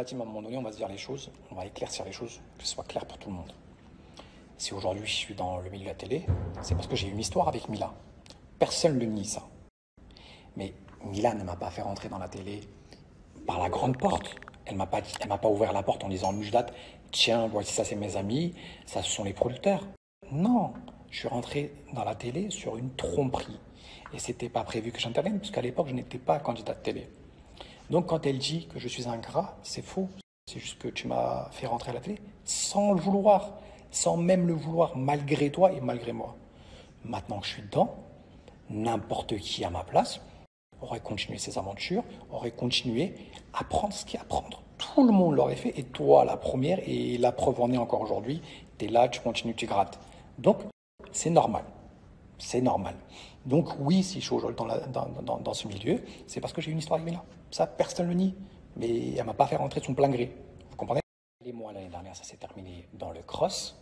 Fatima, à un moment donné, on va se dire les choses, on va éclaircir les choses, que ce soit clair pour tout le monde. Si aujourd'hui je suis dans le milieu de la télé, c'est parce que j'ai une histoire avec Mila. Personne ne le nie, ça. Mais Mila ne m'a pas fait rentrer dans la télé par la grande porte. Elle m'a pas ouvert la porte en disant Mujdat, tiens, voici ça, c'est mes amis, ça, ce sont les producteurs. Non, je suis rentré dans la télé sur une tromperie. Et c'était pas prévu que j'intervienne, puisqu'à l'époque, je n'étais pas candidat de télé. Donc quand elle dit que je suis un gras, c'est faux. C'est juste que tu m'as fait rentrer à la télé sans le vouloir, sans même le vouloir, malgré toi et malgré moi. Maintenant que je suis dedans, n'importe qui à ma place aurait continué ses aventures, aurait continué à prendre ce qu'il y a à prendre. Tout le monde l'aurait fait, et toi, la première, et la preuve en est encore aujourd'hui, tu es là, tu continues, tu grattes. Donc, c'est normal. C'est normal. Donc oui, si je suis aujourd'hui dans ce milieu, c'est parce que j'ai une histoire avec Mila. Ça, personne ne le nie. Mais elle ne m'a pas fait rentrer de son plein gré. Vous comprenez? Et moi, l'année dernière, ça s'est terminé dans le cross.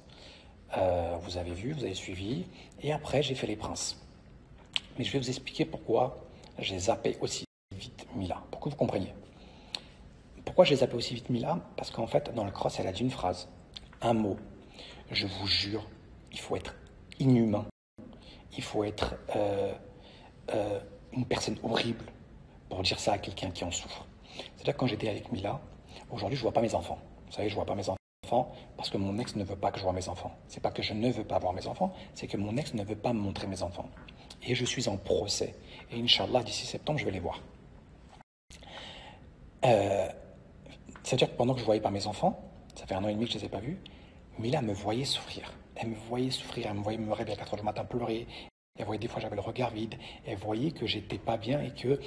Vous avez vu, vous avez suivi. Et après, j'ai fait les princes. Mais je vais vous expliquer pourquoi j'ai zappé aussi vite Mila, pour que vous compreniez. Pourquoi j'ai zappé aussi vite Mila? Parce qu'en fait, dans le cross, elle a dit une phrase, un mot. Je vous jure, il faut être inhumain. Il faut être une personne horrible pour dire ça à quelqu'un qui en souffre. C'est-à-dire que quand j'étais avec Mila, aujourd'hui, je ne vois pas mes enfants. Vous savez, je ne vois pas mes enfants parce que mon ex ne veut pas que je voie mes enfants. C'est pas que je ne veux pas voir mes enfants, c'est que mon ex ne veut pas me montrer mes enfants. Et je suis en procès. Et Inch'Allah, d'ici septembre, je vais les voir. C'est-à-dire que pendant que je ne voyais pas mes enfants, ça fait 1 an et demi que je ne les ai pas vus, Mila me voyait souffrir. Elle me voyait souffrir, elle me voyait me réveiller à 4 heures du matin pleurer. Elle voyait des fois j'avais le regard vide. Elle voyait que j'étais pas bien et que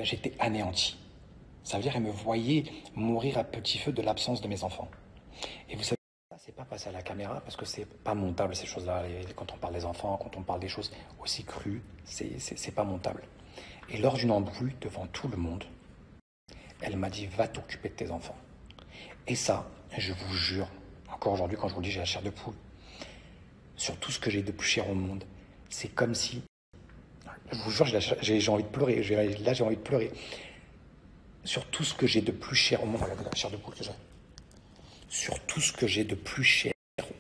j'étais anéanti. Ça veut dire qu'elle me voyait mourir à petit feu de l'absence de mes enfants. Et vous savez, ça c'est pas passé à la caméra parce que c'est pas montable ces choses-là. Quand on parle des enfants, quand on parle des choses aussi crues, c'est pas montable. Et lors d'une embrouille devant tout le monde, elle m'a dit va t'occuper de tes enfants. Et ça, je vous jure, encore aujourd'hui quand je vous le dis, j'ai la chair de poule. Sur tout ce que j'ai de plus cher au monde, c'est comme si, je vous jure, j'ai envie de pleurer, là j'ai envie de pleurer. Sur tout ce que j'ai de plus cher au monde, regardez la chair de poule que j'ai. Sur tout ce que j'ai de plus cher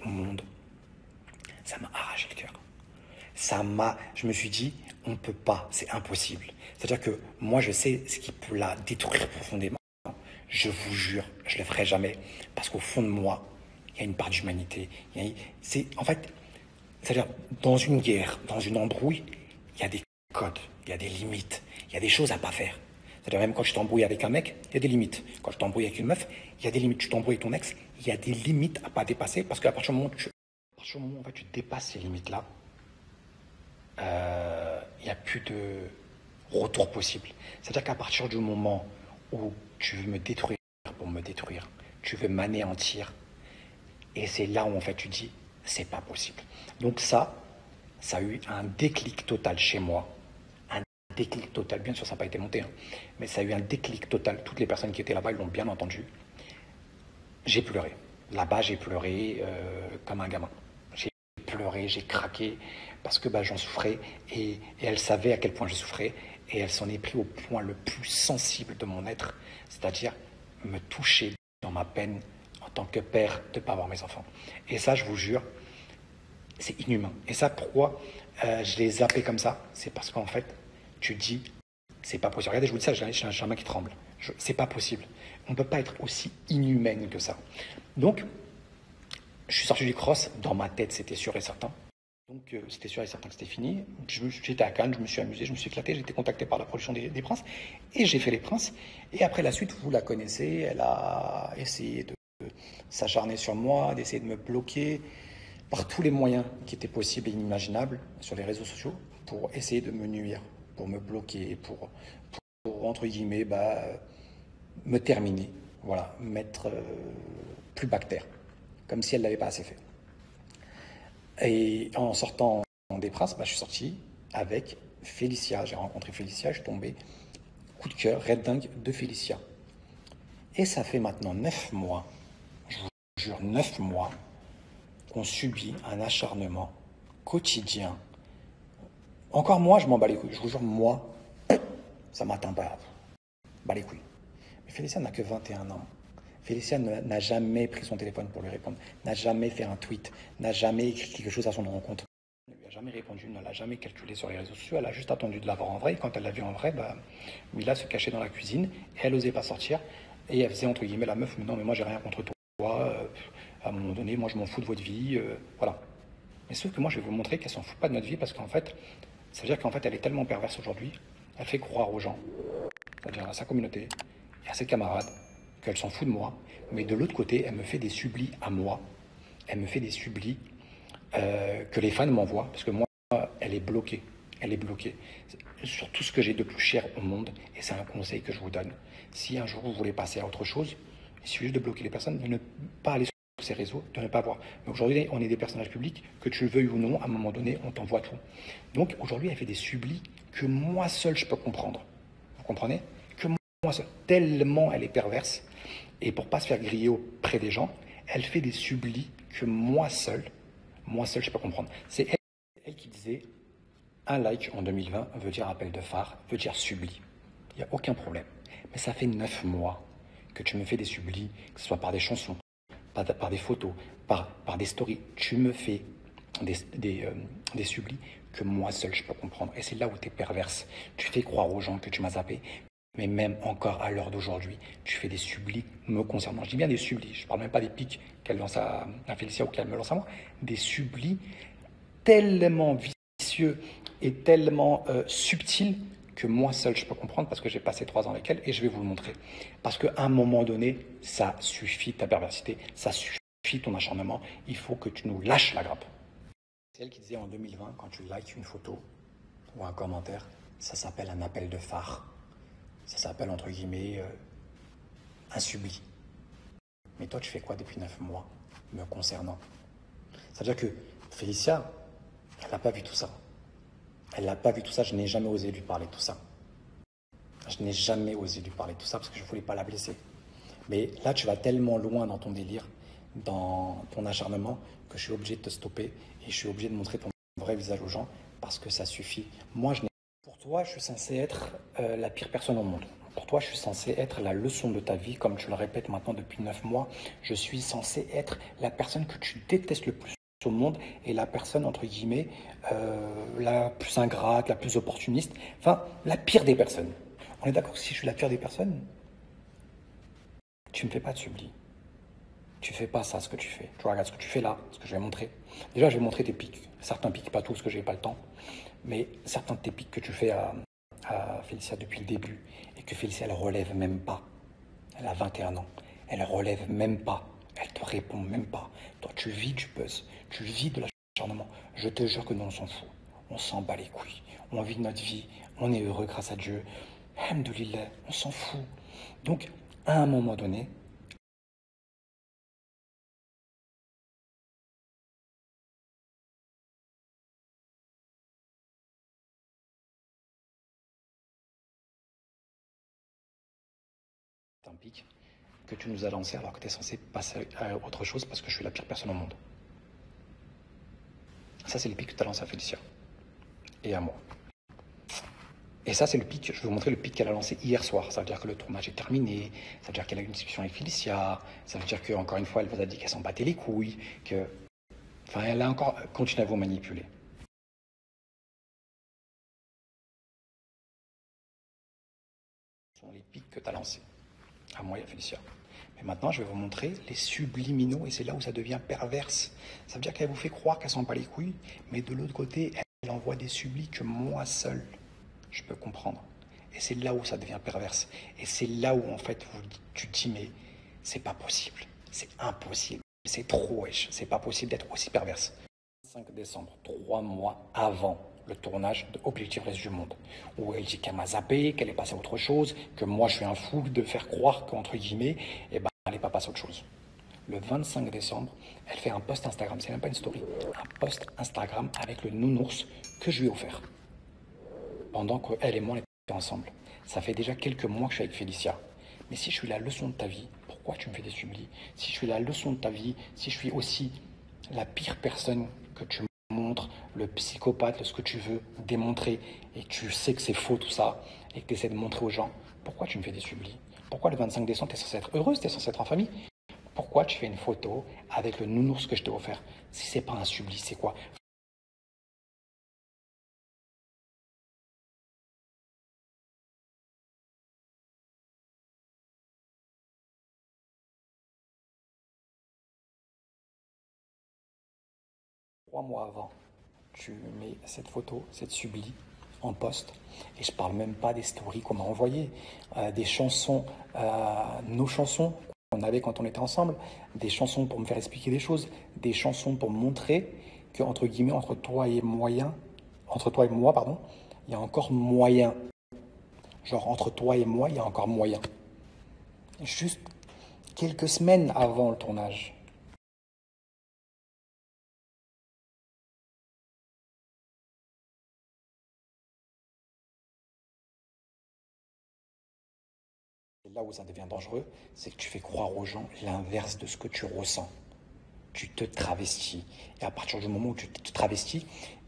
au monde, ça m'a arraché le cœur. Je me suis dit, on ne peut pas, c'est impossible. C'est-à-dire que moi, je sais ce qui peut la détruire profondément. Je vous jure, je ne le ferai jamais. Parce qu'au fond de moi, il y a une part d'humanité. En fait, c'est-à-dire, dans une guerre, dans une embrouille, il y a des codes, il y a des limites, il y a des choses à ne pas faire. C'est-à-dire, même quand je t'embrouille avec un mec, il y a des limites. Quand je t'embrouille avec une meuf, il y a des limites. Tu t'embrouilles avec ton ex, il y a des limites à ne pas dépasser. Parce qu'à partir du moment où tu dépasses ces limites-là, il n'y a plus de retour possible. C'est-à-dire qu'à partir du moment où tu veux me détruire pour me détruire, tu veux m'anéantir, et c'est là où en fait tu dis, c'est pas possible. Donc ça a eu un déclic total chez moi. Un déclic total, bien sûr ça n'a pas été monté, hein, mais ça a eu un déclic total. Toutes les personnes qui étaient là-bas, ils l'ont bien entendu. J'ai pleuré. Là-bas, j'ai pleuré comme un gamin. J'ai pleuré, j'ai craqué, parce que j'en souffrais, et elle savait à quel point je souffrais, et elle s'en est pris au point le plus sensible de mon être, c'est-à-dire me toucher dans ma peine en tant que père de ne pas avoir mes enfants. Et ça, je vous jure, c'est inhumain. Et ça, pourquoi je l'ai zappé comme ça? C'est parce qu'en fait, tu dis, c'est pas possible. Regardez, je vous dis ça, j'ai un main qui tremble. C'est pas possible. On ne peut pas être aussi inhumaine que ça. Donc, je suis sorti du cross. Dans ma tête, c'était sûr et certain. Donc, c'était sûr et certain que c'était fini. J'étais à Cannes, je me suis amusé, je me suis éclaté. J'ai été contacté par la production des Princes. Et j'ai fait les Princes. Et après, la suite, vous la connaissez. Elle a essayé de s'acharner sur moi, d'essayer de me bloquer par tous les moyens qui étaient possibles et inimaginables sur les réseaux sociaux pour essayer de me nuire, pour me bloquer, pour entre guillemets, me terminer, voilà, mettre plus bactère, comme si elle ne l'avait pas assez fait. Et en sortant des Princes, je suis sorti avec Félicia. J'ai rencontré Félicia, je suis tombé, coup de cœur, red dingue de Félicia. Et ça fait maintenant 9 mois, je vous jure 9 mois, qu'on subit un acharnement quotidien. Encore moi, je m'en bats les couilles. Je vous jure, moi, ça m'atteint pas. Bats les couilles. Mais Félicia n'a que 21 ans. Félicia n'a jamais pris son téléphone pour lui répondre, n'a jamais fait un tweet, n'a jamais écrit quelque chose à son rencontre. Elle ne lui a jamais répondu, ne l'a jamais calculé sur les réseaux sociaux, elle a juste attendu de la voir en vrai. Et quand elle l'a vu en vrai, Mila se cachait dans la cuisine et elle n'osait pas sortir. Et elle faisait entre guillemets la meuf, non mais moi j'ai rien contre toi, à un moment donné, moi je m'en fous de votre vie, voilà. Mais sauf que moi je vais vous montrer qu'elle s'en fout pas de notre vie parce qu'en fait, ça veut dire qu'en fait elle est tellement perverse aujourd'hui, elle fait croire aux gens, c'est-à-dire à sa communauté et à ses camarades, qu'elle s'en fout de moi, mais de l'autre côté, elle me fait des sublis à moi, elle me fait des sublis que les fans m'envoient, parce que moi, elle est bloquée. Elle est bloquée sur tout ce que j'ai de plus cher au monde, et c'est un conseil que je vous donne. Si un jour vous voulez passer à autre chose, il suffit juste de bloquer les personnes, de ne pas aller sur ces réseaux, de ne pas voir. Mais aujourd'hui, on est des personnages publics, que tu le veuilles ou non, à un moment donné, on t'envoie tout. Donc aujourd'hui, elle fait des sublis que moi seul je peux comprendre. Vous comprenez? Que moi seul, tellement elle est perverse, et pour pas se faire griller auprès des gens, elle fait des sublis que moi seul, je peux comprendre. C'est elle qui disait, un like en 2020 veut dire appel de phare, veut dire subli. Il n'y a aucun problème. Mais ça fait 9 mois que tu me fais des sublis, que ce soit par des chansons, par des photos, par des stories. Tu me fais des sublis que moi seul je peux comprendre. Et c'est là où tu es perverse. Tu fais croire aux gens que tu m'as zappé. Mais même encore à l'heure d'aujourd'hui, tu fais des sublis me concernant. Je dis bien des sublis, je ne parle même pas des pics qu'elle lance à Félicia ou qu'elle me lance à moi. Des sublis tellement vicieux et tellement subtils que moi seul je peux comprendre parce que j'ai passé 3 ans avec elle et je vais vous le montrer. Parce qu'à un moment donné, ça suffit ta perversité, ça suffit ton acharnement, il faut que tu nous lâches la grappe. C'est elle qui disait en 2020, quand tu likes une photo ou un commentaire, ça s'appelle un appel de phare. Ça s'appelle, entre guillemets, un subli. Mais toi, tu fais quoi depuis 9 mois me concernant? C'est-à-dire que Félicia, elle n'a pas vu tout ça. Elle n'a pas vu tout ça, je n'ai jamais osé lui parler de tout ça. Je n'ai jamais osé lui parler de tout ça parce que je ne voulais pas la blesser. Mais là, tu vas tellement loin dans ton délire, dans ton acharnement, que je suis obligé de te stopper et je suis obligé de montrer ton vrai visage aux gens parce que ça suffit. Moi, je n'ai... Pour toi, je suis censé être la pire personne au monde. Pour toi, je suis censé être la leçon de ta vie, comme tu le répètes maintenant depuis 9 mois. Je suis censé être la personne que tu détestes le plus au monde et la personne, entre guillemets, la plus ingrate, la plus opportuniste, enfin, la pire des personnes. On est d'accord que si je suis la pire des personnes, tu ne me fais pas de subli. Tu fais pas ça, ce que tu fais. Tu regardes ce que tu fais là, ce que je vais montrer. Déjà, je vais montrer tes pics. Certains pics, pas tous, parce que je n'ai pas le temps. Mais certains de tes pics que tu fais à Félicia depuis le début. Et que Félicia, elle relève même pas. Elle a 21 ans. Elle relève même pas. Elle te répond même pas. Toi, tu vis du buzz. Tu vis de l'acharnement. Je te jure que nous, on s'en fout. On s'en bat les couilles. On vit notre vie. On est heureux grâce à Dieu. Alhamdoulilah, on s'en fout. Donc, à un moment donné, un pic que tu nous as lancé alors que tu es censé passer à autre chose parce que je suis la pire personne au monde. Ça, c'est le pic que tu as lancé à Félicia et à moi. Et ça, c'est le pic, je vais vous montrer le pic qu'elle a lancé hier soir. Ça veut dire que le tournage est terminé, ça veut dire qu'elle a eu une discussion avec Félicia, ça veut dire qu'encore une fois, elle vous a dit qu'elle s'en battait les couilles, que... Enfin, elle a encore continué à vous manipuler. Ce sont les pics que tu as lancés, à moi et à Félicia. Mais maintenant, je vais vous montrer les subliminaux, et c'est là où ça devient perverse. Ça veut dire qu'elle vous fait croire qu'elle s'en bat les couilles, mais de l'autre côté, elle envoie des sublis que moi seul, je peux comprendre. Et c'est là où ça devient perverse. Et c'est là où, en fait, tu te dis, mais c'est pas possible. C'est impossible. C'est trop wesh. C'est pas possible d'être aussi perverse. 5 décembre, 3 mois avant le tournage de Objectif Reste du Monde, où elle dit qu'elle m'a zappé, qu'elle est passée à autre chose, que moi je suis un fou de faire croire qu'entre guillemets, eh ben, elle n'est pas passée à autre chose. Le 25 décembre, elle fait un post Instagram, c'est même pas une story, un post Instagram avec le nounours que je lui ai offert. Pendant qu'elle et moi on était ensemble. Ça fait déjà quelques mois que je suis avec Félicia. Mais si je suis la leçon de ta vie, pourquoi tu me fais des sublis? Si je suis la leçon de ta vie, si je suis aussi la pire personne que tu montres, le psychopathe, ce que tu veux démontrer, et tu sais que c'est faux tout ça, et que tu essaies de montrer aux gens, pourquoi tu me fais des sublis? Pourquoi le 25 décembre, tu es censé être heureuse, tu es censé être en famille? Pourquoi tu fais une photo avec le nounours que je t'ai offert? Si c'est pas un supplice, c'est quoi? 3 mois avant, tu mets cette photo, cette sublie, en poste. Et je parle même pas des stories qu'on m'a envoyées, des chansons, nos chansons qu'on avait quand on était ensemble, des chansons pour me faire expliquer des choses, des chansons pour me montrer que, entre guillemets, entre toi et moi, pardon, il y a encore moyen. Genre, entre toi et moi, il y a encore moyen. Juste quelques semaines avant le tournage. Et là où ça devient dangereux, c'est que tu fais croire aux gens l'inverse de ce que tu ressens. Tu te travestis. Et à partir du moment où tu te travestis,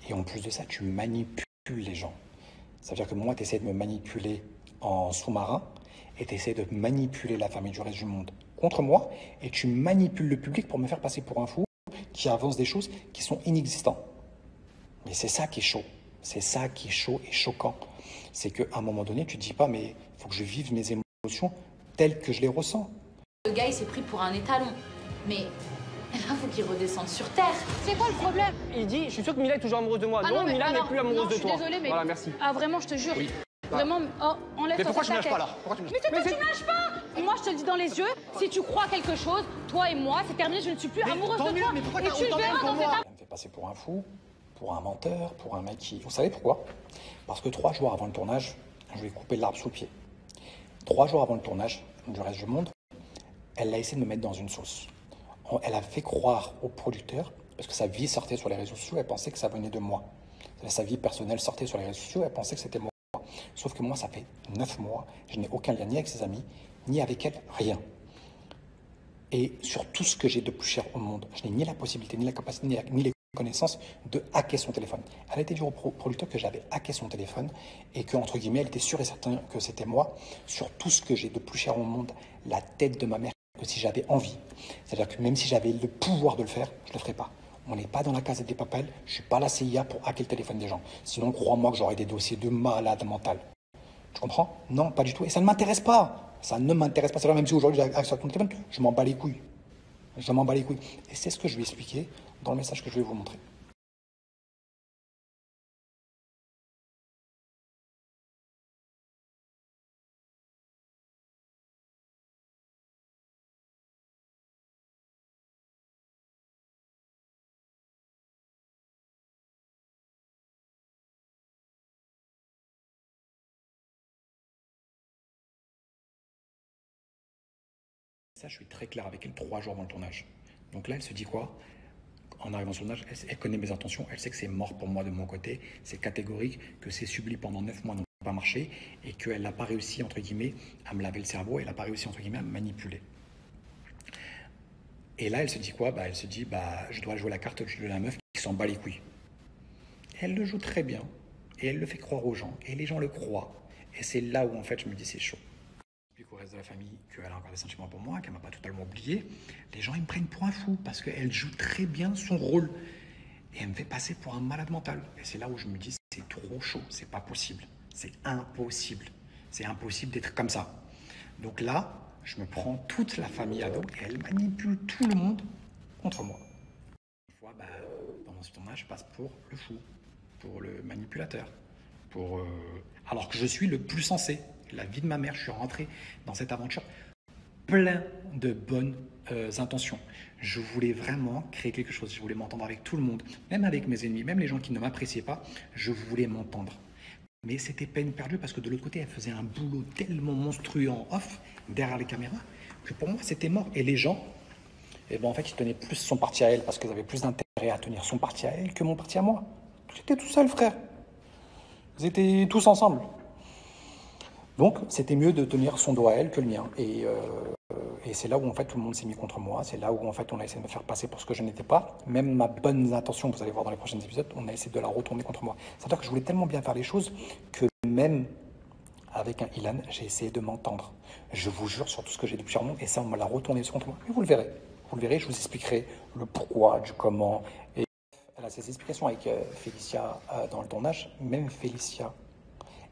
et en plus de ça, tu manipules les gens. Ça veut dire que moi, tu essaies de me manipuler en sous-marin, et tu essaies de manipuler la famille du reste du monde contre moi, et tu manipules le public pour me faire passer pour un fou qui avance des choses qui sont inexistantes. Mais c'est ça qui est chaud. C'est ça qui est chaud et choquant. C'est qu'à un moment donné, tu te dis pas, mais il faut que je vive mes émotions telles que je les ressens. Le gars, il s'est pris pour un étalon. Mais là, faut qu'il redescende sur terre. C'est quoi le problème? Il dit, je suis sûr que Mila est toujours amoureuse de moi. Ah non, mais Mila n'est alors, plus amoureuse non, de toi. Je suis désolée, mais. Voilà, merci. Ah, vraiment, je te jure. Oui. Vraiment, oh, enlève Mais ça pourquoi de tu ta me lâches pas tête. là? Pourquoi tu me lâches Mais tu me lâches pas. Moi, je te le dis dans les yeux, si tu crois quelque chose, toi et moi, c'est terminé, je ne suis plus amoureuse tant de mieux, toi. mais pourquoi Et t'as tu le autant verras d'aime pour dans moi? cette. Elle me fait passer pour un fou, pour un menteur, pour un mec qui... Vous savez pourquoi? Parce que 3 jours avant le tournage, je lui ai coupé l'arbre sous le pied. 3 jours avant le tournage du reste du monde, elle a essayé de me mettre dans une sauce. Elle a fait croire au producteur, parce que sa vie sortait sur les réseaux sociaux, elle pensait que ça venait de moi. Sa vie personnelle sortait sur les réseaux sociaux, elle pensait que c'était moi. Sauf que moi, ça fait 9 mois, je n'ai aucun lien ni avec ses amis, ni avec elle, rien. Et sur tout ce que j'ai de plus cher au monde, je n'ai ni la possibilité, ni la capacité, ni les connaissances de hacker son téléphone. Elle a été dire au producteur que j'avais hacké son téléphone et que, entre guillemets, elle était sûre et certaine que c'était moi. Sur tout ce que j'ai de plus cher au monde, la tête de ma mère, que si j'avais envie. C'est-à-dire que même si j'avais le pouvoir de le faire, je ne le ferais pas. On n'est pas dans la case des papels, je ne suis pas la CIA pour hacker le téléphone des gens. Sinon, crois-moi que j'aurais des dossiers de malade mental. Tu comprends? Non, pas du tout. Et ça ne m'intéresse pas. Ça ne m'intéresse pas. C'est vrai, même si aujourd'hui j'ai accès à ton téléphone, je m'en bats les couilles. Je m'en bats les couilles. Et c'est ce que je vais expliquer dans le message que je vais vous montrer. Ça, je suis très clair avec elle 3 jours avant le tournage. Donc là, elle se dit quoi? En arrivant sur le tournage, elle connaît mes intentions, elle sait que c'est mort pour moi de mon côté, c'est catégorique, que c'est subli pendant 9 mois, n'ont pas marché, et qu'elle n'a pas réussi, entre guillemets, à me laver le cerveau, elle n'a pas réussi, entre guillemets, à me manipuler. Et là, elle se dit quoi? Elle se dit, je dois jouer la carte de la meuf qui s'en bat les couilles. Et elle le joue très bien, et elle le fait croire aux gens, et les gens le croient. Et c'est là où, en fait, je me dis, c'est chaud. Au reste de la famille qu'elle a encore des sentiments pour moi, qu'elle m'a pas totalement oublié, les gens ils me prennent pour un fou parce qu'elle joue très bien son rôle et elle me fait passer pour un malade mental. Et c'est là où je me dis c'est trop chaud, c'est pas possible, c'est impossible d'être comme ça. Donc là, je me prends toute la famille à dos et elle manipule tout le monde contre moi. Une fois, pendant ce tournage, je passe pour le fou, pour le manipulateur, alors que je suis le plus sensé. La vie de ma mère, je suis rentré dans cette aventure plein de bonnes intentions. Je voulais vraiment créer quelque chose, je voulais m'entendre avec tout le monde, même avec mes ennemis, même les gens qui ne m'appréciaient pas, je voulais m'entendre. Mais c'était peine perdue parce que de l'autre côté, elle faisait un boulot tellement monstrueux en off, derrière les caméras, que pour moi, c'était mort. Et les gens, en fait, ils tenaient plus son parti à elle parce qu'ils avaient plus d'intérêt à tenir son parti à elle que mon parti à moi. J'étais tout seul, frère. Ils étaient tous ensemble. Donc, c'était mieux de tenir son dos à elle que le mien. Et c'est là où, en fait, tout le monde s'est mis contre moi. C'est là où, en fait, on a essayé de me faire passer pour ce que je n'étais pas. Même ma bonne intention, vous allez voir dans les prochains épisodes, on a essayé de la retourner contre moi. C'est-à-dire que je voulais tellement bien faire les choses que même Avec un Ilan, j'ai essayé de m'entendre. Je vous jure sur tout ce que j'ai depuis un moment, et ça, on me l'a retourné contre moi. Mais vous le verrez. Vous le verrez, je vous expliquerai le pourquoi, du comment. Et elle a ses explications avec Félicia dans le tournage. Même Félicia,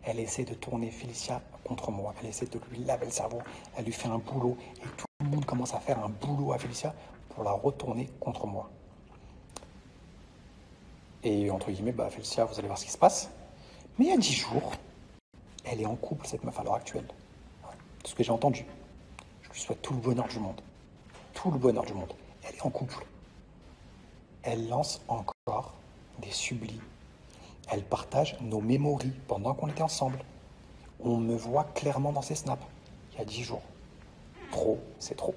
elle essaie de tourner Félicia contre moi. Elle essaie de lui laver le cerveau. Elle lui fait un boulot. Et tout le monde commence à faire un boulot à Félicia pour la retourner contre moi. Et entre guillemets, bah, Félicia, vous allez voir ce qui se passe. Mais il y a 10 jours, elle est en couple, cette meuf, à l'heure actuelle. C'est ce que j'ai entendu. Je lui souhaite tout le bonheur du monde. Tout le bonheur du monde. Elle est en couple. Elle lance encore des sublis. Elle partage nos mémories pendant qu'on était ensemble. On me voit clairement dans ses snaps. Il y a 10 jours. Trop, c'est trop.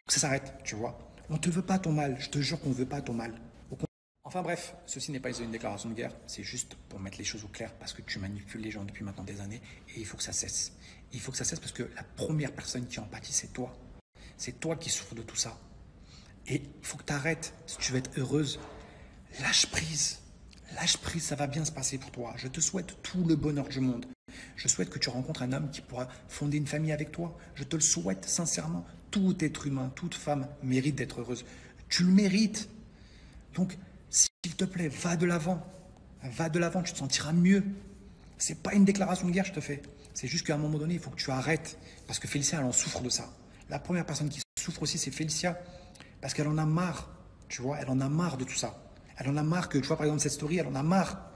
Ça s'arrête, tu vois. On te veut pas ton mal, je te jure qu'on veut pas ton mal. Enfin bref, ceci n'est pas une déclaration de guerre, c'est juste pour mettre les choses au clair parce que tu manipules les gens depuis maintenant des années et il faut que ça cesse. Il faut que ça cesse parce que la première personne qui en pâtit, c'est toi. C'est toi qui souffres de tout ça. Et il faut que tu arrêtes. Si tu veux être heureuse, lâche prise. Lâche prise, ça va bien se passer pour toi. Je te souhaite tout le bonheur du monde. Je souhaite que tu rencontres un homme qui pourra fonder une famille avec toi. Je te le souhaite sincèrement. Tout être humain, toute femme mérite d'être heureuse. Tu le mérites. Donc, s'il te plaît, va de l'avant. Va de l'avant, tu te sentiras mieux. C'est pas une déclaration de guerre, je te fais. C'est juste qu'à un moment donné, il faut que tu arrêtes. Parce que Félicia, elle en souffre de ça. La première personne qui souffre aussi, c'est Félicia. Parce qu'elle en a marre. Tu vois, elle en a marre de tout ça. Elle en a marre que, tu vois, par exemple, cette story, elle en a marre.